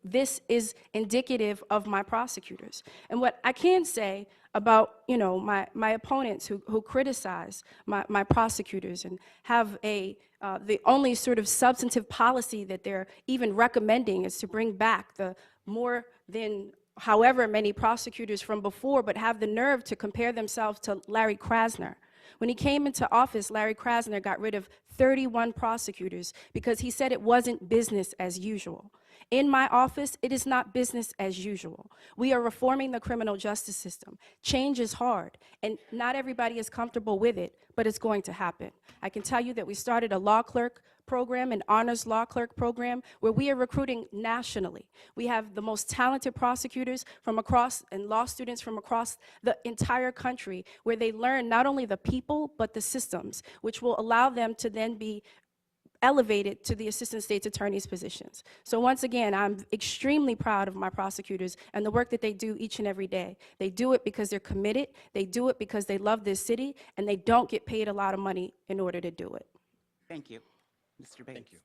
[SPEAKER 3] this is indicative of my prosecutors. And what I can say about, my opponents who criticize my prosecutors and have the only sort of substantive policy that they're even recommending is to bring back the more than however many prosecutors from before, but have the nerve to compare themselves to Larry Krasner. When he came into office, Larry Krasner got rid of 31 prosecutors because he said it wasn't business as usual. In my office, it is not business as usual. We are reforming the criminal justice system. Change is hard, and not everybody is comfortable with it, but it's going to happen. I can tell you that we started a law clerk program, an honors law clerk program, where we are recruiting nationally. We have the most talented prosecutors from across, and law students from across the entire country, where they learn not only the people, but the systems, which will allow them to then be elevated to the assistant state's attorney's positions. So once again, I'm extremely proud of my prosecutors and the work that they do each and every day. They do it because they're committed, they do it because they love this city, and they don't get paid a lot of money in order to do it.
[SPEAKER 1] Thank you. Mr. Bates.
[SPEAKER 4] Thank you.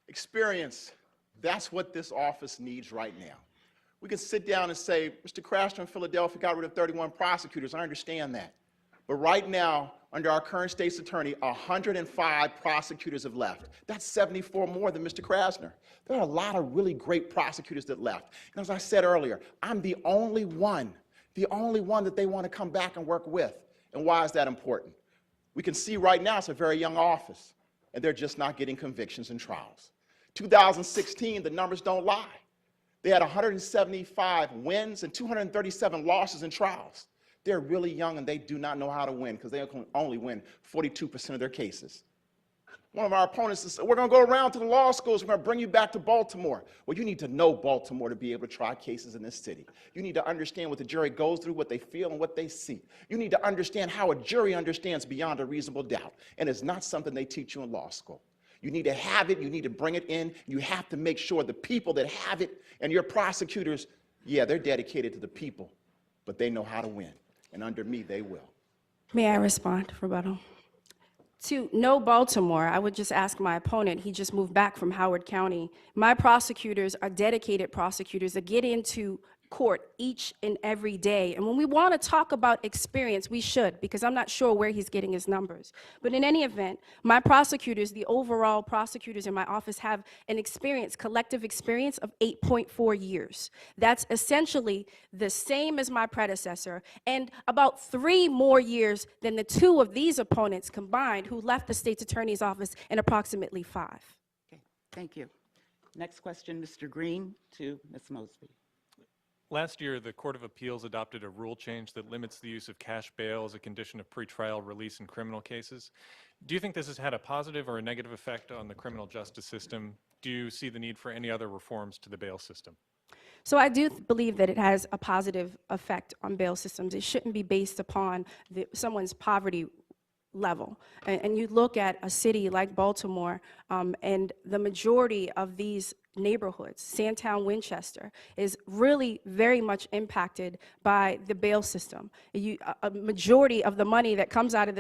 [SPEAKER 4] Experience, that's what this office needs right now. We can sit down and say, Mr. Krasner in Philadelphia got rid of 31 prosecutors. I understand that. But right now, under our current state's attorney, 105 prosecutors have left. That's 74 more than Mr. Krasner. There are a lot of really great prosecutors that left. And as I said earlier, I'm the only one that they want to come back and work with. And why is that important? We can see right now it's a very young office, and they're just not getting convictions and trials. 2016, the numbers don't lie. They had 175 wins and 237 losses in trials. They're really young, and they do not know how to win because they can only win 42% of their cases. One of our opponents said, we're going to go around to the law schools. We're going to bring you back to Baltimore. Well, you need to know Baltimore to be able to try cases in this city. You need to understand what the jury goes through, what they feel, and what they see. You need to understand how a jury understands beyond a reasonable doubt, and it's not something they teach you in law school. You need to have it. You need to bring it in. You have to make sure the people that have it and your prosecutors, yeah, they're dedicated to the people, but they know how to win. And under me, they will.
[SPEAKER 3] May I respond, rebuttal? To know Baltimore, I would just ask my opponent, he just moved back from Howard County. My prosecutors are dedicated prosecutors that get into court each and every day. And when we want to talk about experience, we should, because I'm not sure where he's getting his numbers. But in any event, my prosecutors, the overall prosecutors in my office, have an experience, collective experience of 8.4 years. That's essentially the same as my predecessor, and about 3 more years than the 2 of these opponents combined who left the state's attorney's office in approximately 5.
[SPEAKER 1] Okay, thank you. Next question, Mr. Green to Ms. Mosby.
[SPEAKER 5] Last year, the Court of Appeals adopted a rule change that limits the use of cash bail as a condition of pretrial release in criminal cases. Do you think this has had a positive or a negative effect on the criminal justice system? Do you see the need for any other reforms to the bail system?
[SPEAKER 3] So I do believe that it has a positive effect on bail systems. It shouldn't be based upon someone's poverty level. And you look at a city like Baltimore, and the majority of these neighborhoods, Sandtown, Winchester, is really very much impacted by the bail system. A majority of the money that comes out of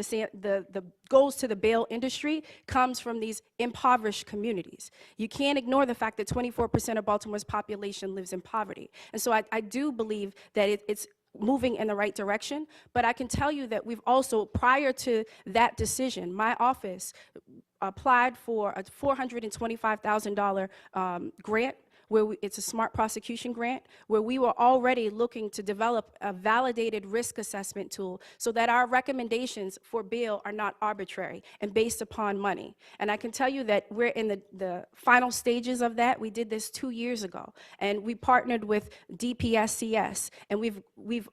[SPEAKER 3] goes to the bail industry comes from these impoverished communities. You can't ignore the fact that 24% of Baltimore's population lives in poverty. And so I do believe that it's moving in the right direction, but I can tell you that we've also, prior to that decision, my office applied for a $425,000 grant it's a smart prosecution grant, where we were already looking to develop a validated risk assessment tool so that our recommendations for bail are not arbitrary and based upon money. And I can tell you that we're in the final stages of that. We did this 2 years ago, and we partnered with DPSCS, and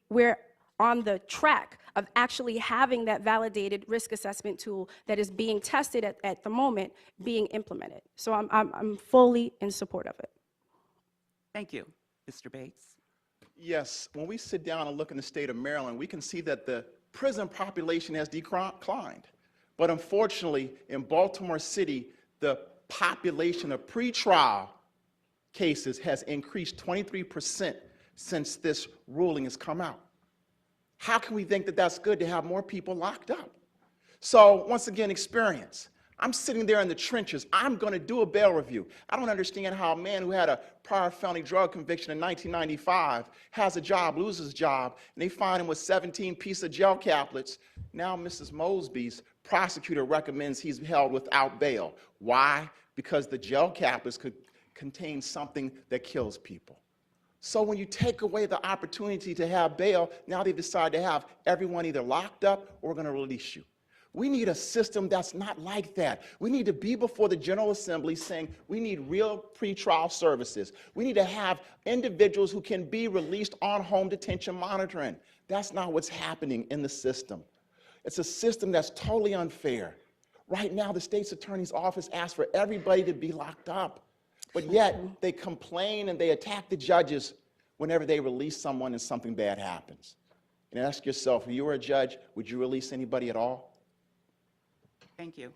[SPEAKER 3] we're on the track of actually having that validated risk assessment tool that is being tested at the moment being implemented. So I'm fully in support of it.
[SPEAKER 1] Thank you. Mr. Bates?
[SPEAKER 4] Yes, when we sit down and look in the state of Maryland, we can see that the prison population has declined. But unfortunately, in Baltimore City, the population of pretrial cases has increased 23% since this ruling has come out. How can we think that that's good to have more people locked up? So once again, experience. I'm sitting there in the trenches. I'm going to do a bail review. I don't understand how a man who had a prior felony drug conviction in 1995 has a job, loses his job, and they find him with 17 pieces of gel caplets. Now Mrs. Mosby's prosecutor recommends he's held without bail. Why? Because the gel caplets could contain something that kills people. So when you take away the opportunity to have bail, now they've decided to have everyone either locked up or we're going to release you. We need a system that's not like that. We need to be before the General Assembly saying we need real pretrial services. We need to have individuals who can be released on home detention monitoring. That's not what's happening in the system. It's a system that's totally unfair. Right now, the state's attorney's office asks for everybody to be locked up, but yet they complain and they attack the judges whenever they release someone and something bad happens. And ask yourself, if you were a judge, would you release anybody at all?
[SPEAKER 1] Thank you.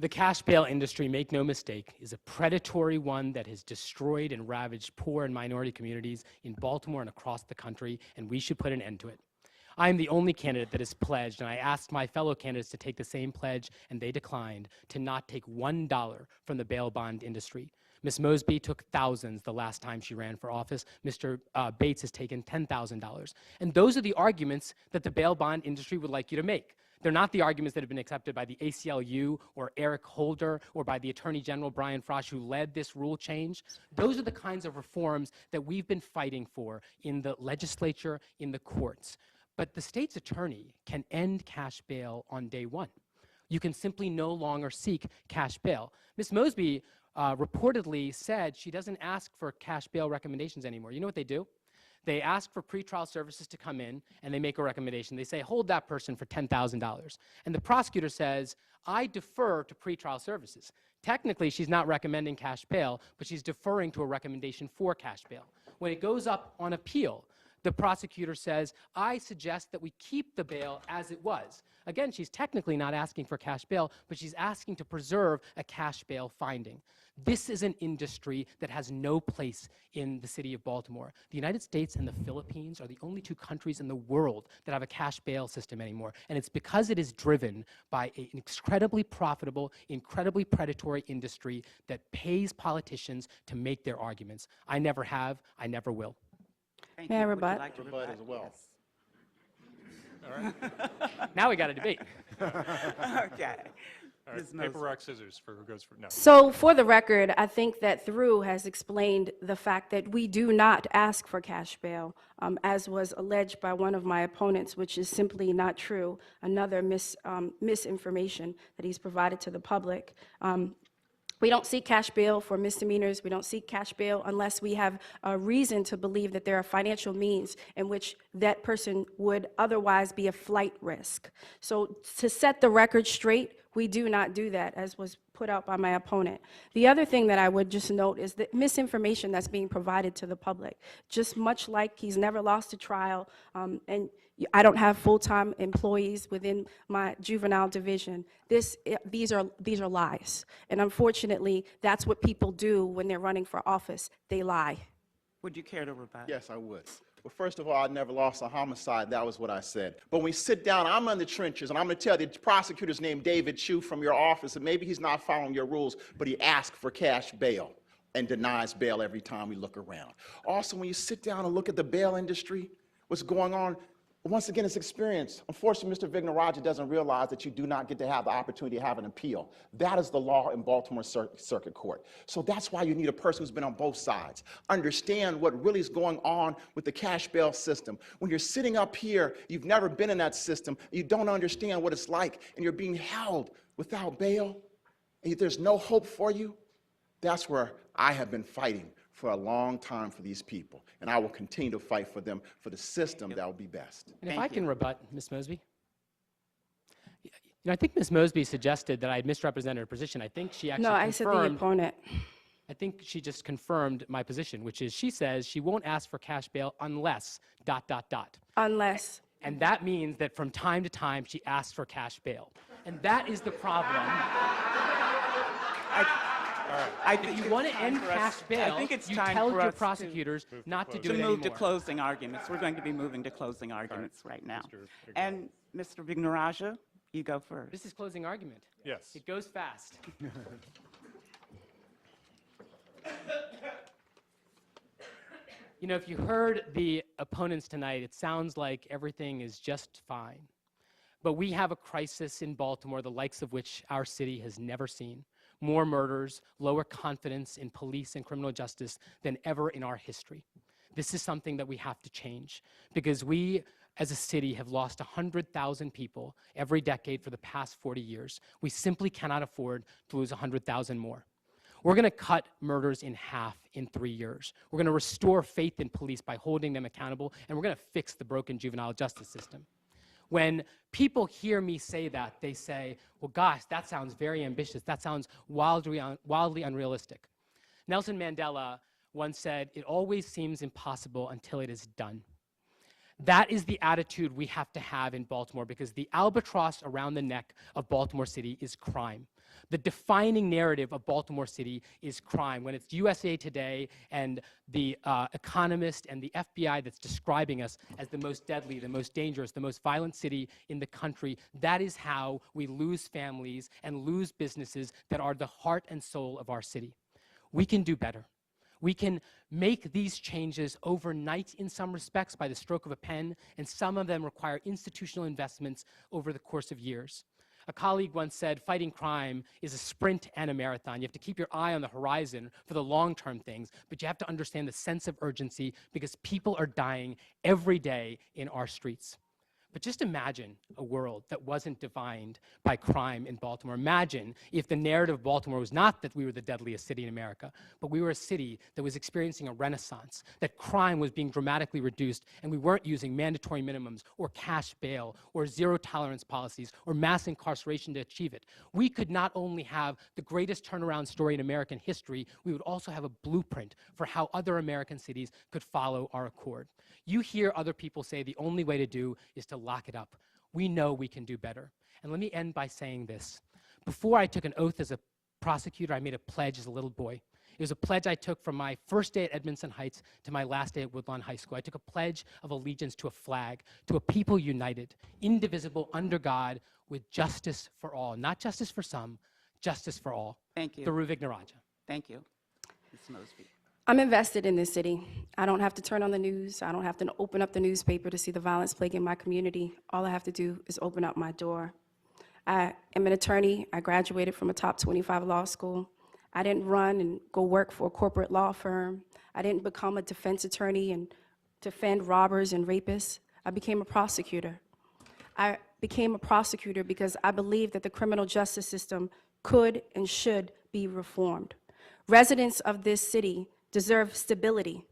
[SPEAKER 2] The cash bail industry, make no mistake, is a predatory one that has destroyed and ravaged poor and minority communities in Baltimore and across the country, and we should put an end to it. I am the only candidate that has pledged, and I asked my fellow candidates to take the same pledge, and they declined, to not take $1 from the bail bond industry. Ms. Mosby took thousands the last time she ran for office. Mr. Bates has taken $10,000. And those are the arguments that the bail bond industry would like you to make. They're not the arguments that have been accepted by the ACLU or Eric Holder or by the Attorney General Brian Frosh, who led this rule change. Those are the kinds of reforms that we've been fighting for in the legislature, in the courts. But the state's attorney can end cash bail on day one. You can simply no longer seek cash bail. Ms. Mosby reportedly said she doesn't ask for cash bail recommendations anymore. You know what they do? They ask for pretrial services to come in, and they make a recommendation. They say, hold that person for $10,000. And the prosecutor says, I defer to pretrial services. Technically, she's not recommending cash bail, but she's deferring to a recommendation for cash bail. When it goes up on appeal, the prosecutor says, I suggest that we keep the bail as it was. Again, she's technically not asking for cash bail, but she's asking to preserve a cash bail finding. This is an industry that has no place in the city of Baltimore. The United States and the Philippines are the only two countries in the world that have a cash bail system anymore. And it's because it is driven by an incredibly profitable, incredibly predatory industry that pays politicians to make their arguments. I never have, I never will.
[SPEAKER 1] Thank
[SPEAKER 3] May I
[SPEAKER 1] you. Would you
[SPEAKER 3] rebut?
[SPEAKER 1] like to
[SPEAKER 4] Rebut as well.
[SPEAKER 1] Yes.
[SPEAKER 5] All right.
[SPEAKER 2] Now we got a debate.
[SPEAKER 1] Okay.
[SPEAKER 5] All
[SPEAKER 1] Ms.
[SPEAKER 5] right. Paper,
[SPEAKER 1] Mosby.
[SPEAKER 5] rock, scissors for who goes for no.
[SPEAKER 3] So for the record, I think that Through has explained the fact that we do not ask for cash bail, as was alleged by one of my opponents, which is simply not true, another misinformation that he's provided to the public. We don't seek cash bail for misdemeanors. We don't seek cash bail unless we have a reason to believe that there are financial means in which that person would otherwise be a flight risk. So to set the record straight, we do not do that, as was put out by my opponent. The other thing that I would just note is the misinformation that's being provided to the public. Just much like he's never lost a trial, and I don't have full-time employees within my juvenile division. These are lies. And unfortunately, that's what people do when they're running for office. They lie.
[SPEAKER 1] Would you care to rebut?
[SPEAKER 4] Yes, I would. Well, first of all, I never lost a homicide. That was what I said. But when we sit down, I'm in the trenches, and I'm going to tell the prosecutor's name, David Chu, from your office, and maybe he's not following your rules, but he asks for cash bail and denies bail every time we look around. Also, when you sit down and look at the bail industry, what's going on, Once again, it's experience. Unfortunately, Mr. Vignarajah doesn't realize that you do not get to have the opportunity to have an appeal. That is the law in Baltimore Circuit Court. So that's why you need a person who's been on both sides. Understand what really is going on with the cash bail system. When you're sitting up here, you've never been in that system, you don't understand what it's like, and you're being held without bail, and there's no hope for you. That's where I have been fighting for a long time for these people, and I will continue to fight for them, for the system that will be best.
[SPEAKER 2] And if
[SPEAKER 1] Thank
[SPEAKER 2] I can
[SPEAKER 1] you.
[SPEAKER 2] rebut, Ms. Mosby. I think Ms. Mosby suggested that I had misrepresented her position. I think she actually
[SPEAKER 3] No, I said the
[SPEAKER 2] confirmed.
[SPEAKER 3] opponent.
[SPEAKER 2] I think she just confirmed my position, which is she says she won't ask for cash bail unless ...
[SPEAKER 3] Unless.
[SPEAKER 2] And that means that from time to time she asks for cash bail. And that is the problem. If you want to end cash bail,
[SPEAKER 1] I think it's
[SPEAKER 2] you
[SPEAKER 1] time
[SPEAKER 2] tell
[SPEAKER 1] for
[SPEAKER 2] your
[SPEAKER 1] us to-
[SPEAKER 2] prosecutors not to do
[SPEAKER 1] To
[SPEAKER 2] it
[SPEAKER 1] move to
[SPEAKER 2] anymore.
[SPEAKER 1] closing arguments. We're going to be moving to closing arguments right now.
[SPEAKER 5] Mr. Vignarajah.
[SPEAKER 1] And Mr. Vignarajah, you go first.
[SPEAKER 2] This is closing argument.
[SPEAKER 5] Yes.
[SPEAKER 2] It goes fast. You know, if you heard the opponents tonight, it sounds like everything is just fine. But we have a crisis in Baltimore, the likes of which our city has never seen. More murders, lower confidence in police and criminal justice than ever in our history. This is something that we have to change because we, as a city, have lost 100,000 people every decade for the past 40 years. We simply cannot afford to lose 100,000 more. We're going to cut murders in half in 3 years. We're going to restore faith in police by holding them accountable, and we're going to fix the broken juvenile justice system. When people hear me say that, they say, well, gosh, that sounds very ambitious. That sounds wildly unrealistic. Nelson Mandela once said, it always seems impossible until it is done. That is the attitude we have to have in Baltimore because the albatross around the neck of Baltimore City is crime. The defining narrative of Baltimore City is crime. When it's USA Today and the Economist and the FBI that's describing us as the most deadly, the most dangerous, the most violent city in the country, that is how we lose families and lose businesses that are the heart and soul of our city. We can do better. We can make these changes overnight in some respects by the stroke of a pen, and some of them require institutional investments over the course of years. A colleague once said, fighting crime is a sprint and a marathon. You have to keep your eye on the horizon for the long-term things, but you have to understand the sense of urgency because people are dying every day in our streets. But just imagine a world that wasn't defined by crime in Baltimore. Imagine if the narrative of Baltimore was not that we were the deadliest city in America, but we were a city that was experiencing a renaissance, that crime was being dramatically reduced, and we weren't using mandatory minimums or cash bail or zero tolerance policies or mass incarceration to achieve it. We could not only have the greatest turnaround story in American history, we would also have a blueprint for how other American cities could follow our accord. You hear other people say the only way to do is to lock it up. We know we can do better. And let me end by saying this. Before I took an oath as a prosecutor, I made a pledge as a little boy. It was a pledge I took from my first day at Edmondson Heights to my last day at Woodlawn High School. I took a pledge of allegiance to a flag, to a people united, indivisible under God, with justice for all. Not justice for some, justice for all.
[SPEAKER 1] Thank you.
[SPEAKER 2] Through Vignarajah.
[SPEAKER 1] Thank you. Ms. Mosby.
[SPEAKER 3] I'm invested in this city. I don't have to turn on the news. I don't have to open up the newspaper to see the violence plaguing my community. All I have to do is open up my door. I am an attorney. I graduated from a top 25 law school. I didn't run and go work for a corporate law firm. I didn't become a defense attorney and defend robbers and rapists. I became a prosecutor. I became a prosecutor because I believe that the criminal justice system could and should be reformed. Residents of this city deserve stability.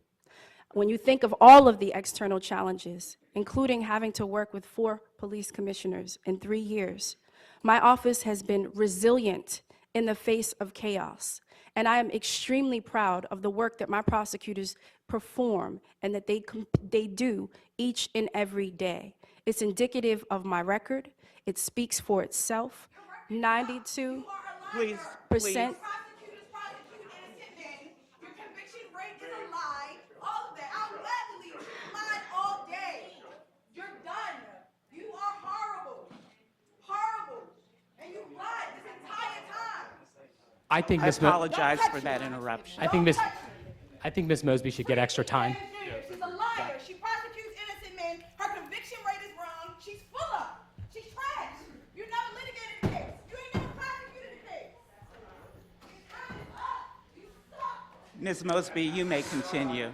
[SPEAKER 3] When you think of all of the external challenges, including having to work with 4 police commissioners in 3 years, my office has been resilient in the face of chaos. And I am extremely proud of the work that my prosecutors perform and that they do each and every day. It's indicative of my record. It speaks for itself. 92%.
[SPEAKER 1] Please.
[SPEAKER 7] Prosecutors prosecute innocent men. Your conviction rate is a lie. All of that. I'll gladly leave. You lied all day. You're done. You are horrible. Horrible. And you lied this entire time.
[SPEAKER 2] I think
[SPEAKER 1] I
[SPEAKER 2] Ms.
[SPEAKER 1] apologize for that interruption.
[SPEAKER 2] I think Ms. Mosby should get extra time.
[SPEAKER 7] She's a liar. She prosecutes innocent men. Her conviction rate
[SPEAKER 1] Ms. Mosby, you may continue.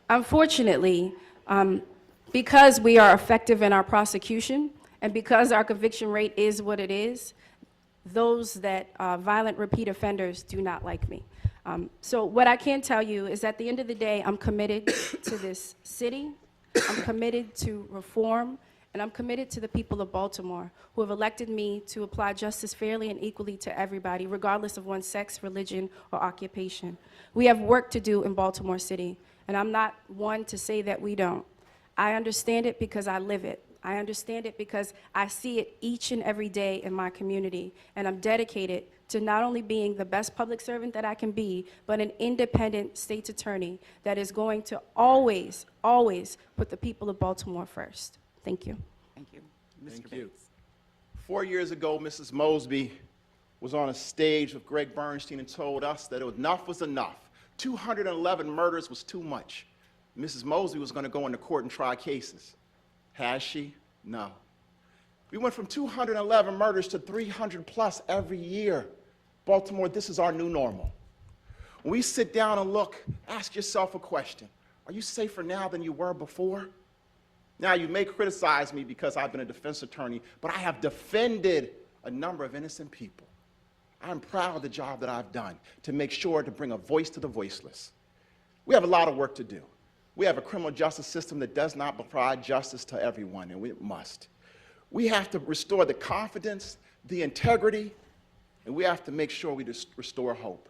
[SPEAKER 3] Unfortunately, because we are effective in our prosecution and because our conviction rate is what it is, those that violent repeat offenders do not like me. So what I can tell you is at the end of the day, I'm committed to this city, I'm committed to reform, and I'm committed to the people of Baltimore who have elected me to apply justice fairly and equally to everybody, regardless of one's sex, religion, or occupation. We have work to do in Baltimore City, and I'm not one to say that we don't. I understand it because I live it. I understand it because I see it each and every day in my community, and I'm dedicated to not only being the best public servant that I can be, but an independent state's attorney that is going to always, always put the people of Baltimore first. Thank you.
[SPEAKER 1] Thank you. Mr.
[SPEAKER 4] Thank you.
[SPEAKER 1] Bates.
[SPEAKER 4] 4 years ago, Mrs. Mosby was on a stage with Greg Bernstein and told us that enough was enough. 211 murders was too much. Mrs. Mosby was going to go into court and try cases. Has she? No. We went from 211 murders to 300 plus every year. Baltimore, this is our new normal. When we sit down and look, ask yourself a question. Are you safer now than you were before? Now, you may criticize me because I've been a defense attorney, but I have defended a number of innocent people. I'm proud of the job that I've done to make sure to bring a voice to the voiceless. We have a lot of work to do. We have a criminal justice system that does not provide justice to everyone, and we must. We have to restore the confidence, the integrity, and we have to make sure we restore hope.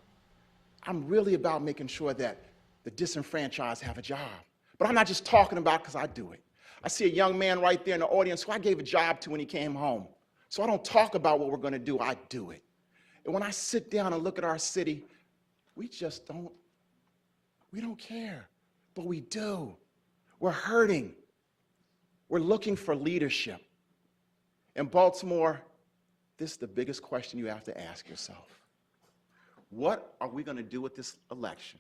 [SPEAKER 4] I'm really about making sure that the disenfranchised have a job. But I'm not just talking about because I do it. I see a young man right there in the audience who I gave a job to when he came home. So I don't talk about what we're going to do, I do it. And when I sit down and look at our city, we don't care, but we do. We're hurting. We're looking for leadership. In Baltimore, this is the biggest question you have to ask yourself. What are we going to do with this election?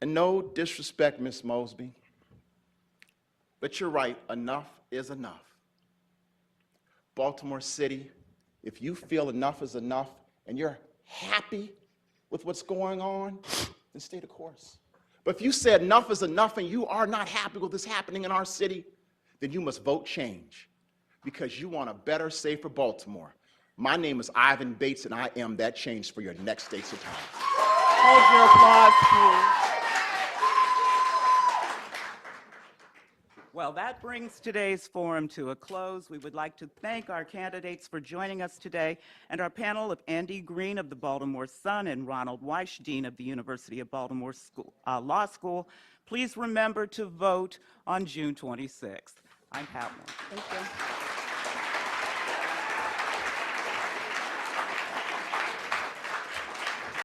[SPEAKER 4] And no disrespect, Ms. Mosby, but you're right, enough is enough. Baltimore City, if you feel enough is enough and you're happy with what's going on, then stay the course. But if you said enough is enough and you are not happy with this happening in our city, then you must vote change because you want a better, safer Baltimore. My name is Ivan Bates, and I am that change for your next state's attorney.
[SPEAKER 3] Hold your applause, please.
[SPEAKER 1] Well, that brings today's forum to a close. We would like to thank our candidates for joining us today and our panel of Andy Green of the Baltimore Sun and Ronald Weish, Dean of the University of Baltimore Law School. Please remember to vote on June 26th. I'm Pat Moore.
[SPEAKER 3] Thank you.